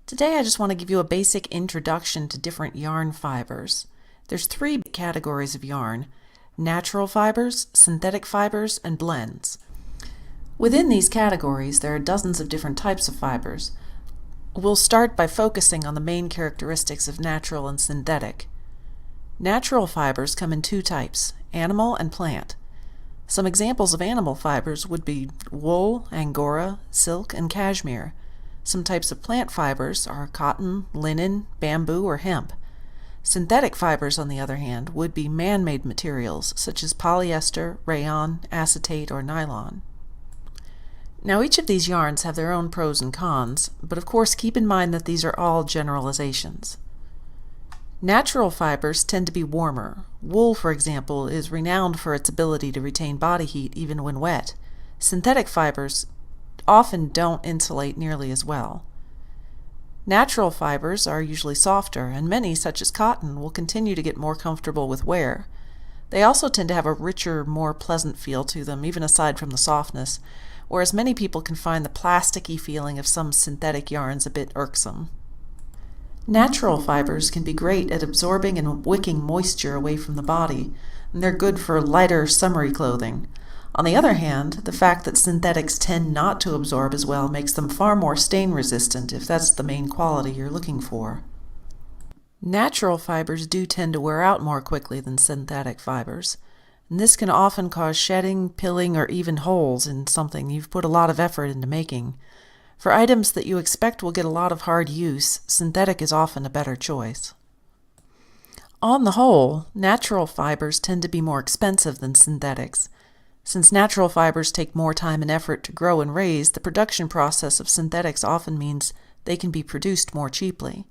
Today I just want to give you a basic introduction to different yarn fibers. There's three categories of yarn: natural fibers, synthetic fibers, and blends. Within these categories there are dozens of different types of fibers. We'll start by focusing on the main characteristics of natural and synthetic. Natural fibers come in two types: animal and plant. Some examples of animal fibers would be wool, angora, silk, and cashmere. Some types of plant fibers are cotton, linen, bamboo, or hemp. Synthetic fibers, on the other hand, would be man-made materials such as polyester, rayon, acetate, or nylon. Now, each of these yarns have their own pros and cons, but of course keep in mind that these are all generalizations. Natural fibers tend to be warmer. Wool, for example, is renowned for its ability to retain body heat even when wet. Synthetic fibers often don't insulate nearly as well. Natural fibers are usually softer, and many, such as cotton, will continue to get more comfortable with wear. They also tend to have a richer, more pleasant feel to them, even aside from the softness, whereas many people can find the plasticky feeling of some synthetic yarns a bit irksome. Natural fibers can be great at absorbing and wicking moisture away from the body, and they're good for lighter, summery clothing. On the other hand, the fact that synthetics tend not to absorb as well makes them far more stain resistant if that's the main quality you're looking for. Natural fibers do tend to wear out more quickly than synthetic fibers, and this can often cause shedding, pilling, or even holes in something you've put a lot of effort into making. For items that you expect will get a lot of hard use, synthetic is often a better choice. On the whole, natural fibers tend to be more expensive than synthetics. Since natural fibers take more time and effort to grow and raise, the production process of synthetics often means they can be produced more cheaply.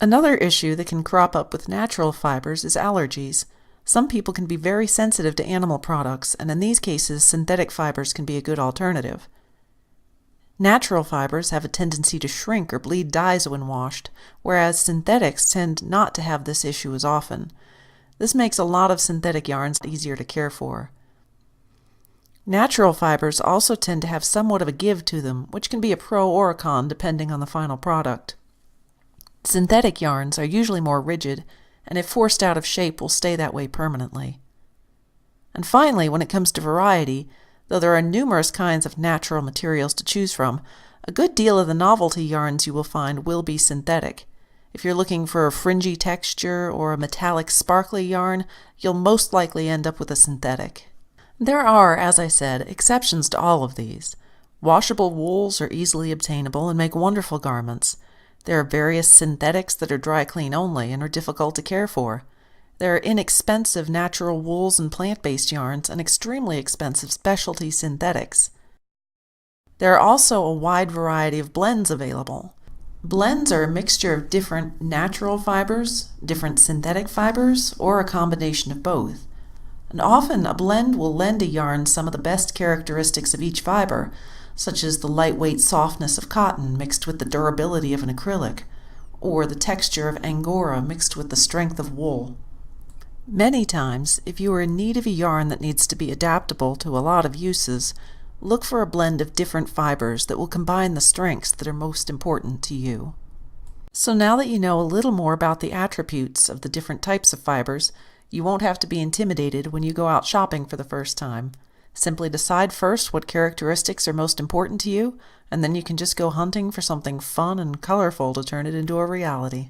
Another issue that can crop up with natural fibers is allergies. Some people can be very sensitive to animal products, and in these cases, synthetic fibers can be a good alternative. Natural fibers have a tendency to shrink or bleed dyes when washed, whereas synthetics tend not to have this issue as often. This makes a lot of synthetic yarns easier to care for. Natural fibers also tend to have somewhat of a give to them, which can be a pro or a con depending on the final product. Synthetic yarns are usually more rigid, and if forced out of shape will stay that way permanently. And finally, when it comes to variety, though there are numerous kinds of natural materials to choose from, a good deal of the novelty yarns you will find will be synthetic. If you're looking for a fringy texture or a metallic sparkly yarn, you'll most likely end up with a synthetic. There are, as I said, exceptions to all of these. Washable wools are easily obtainable and make wonderful garments. There are various synthetics that are dry clean only and are difficult to care for. There are inexpensive natural wools and plant-based yarns and extremely expensive specialty synthetics. There are also a wide variety of blends available. Blends are a mixture of different natural fibers, different synthetic fibers, or a combination of both. And often a blend will lend a yarn some of the best characteristics of each fiber, such as the lightweight softness of cotton mixed with the durability of an acrylic, or the texture of angora mixed with the strength of wool. Many times, if you are in need of a yarn that needs to be adaptable to a lot of uses, look for a blend of different fibers that will combine the strengths that are most important to you. So now that you know a little more about the attributes of the different types of fibers, you won't have to be intimidated when you go out shopping for the first time. Simply decide first what characteristics are most important to you, and then you can just go hunting for something fun and colorful to turn it into a reality.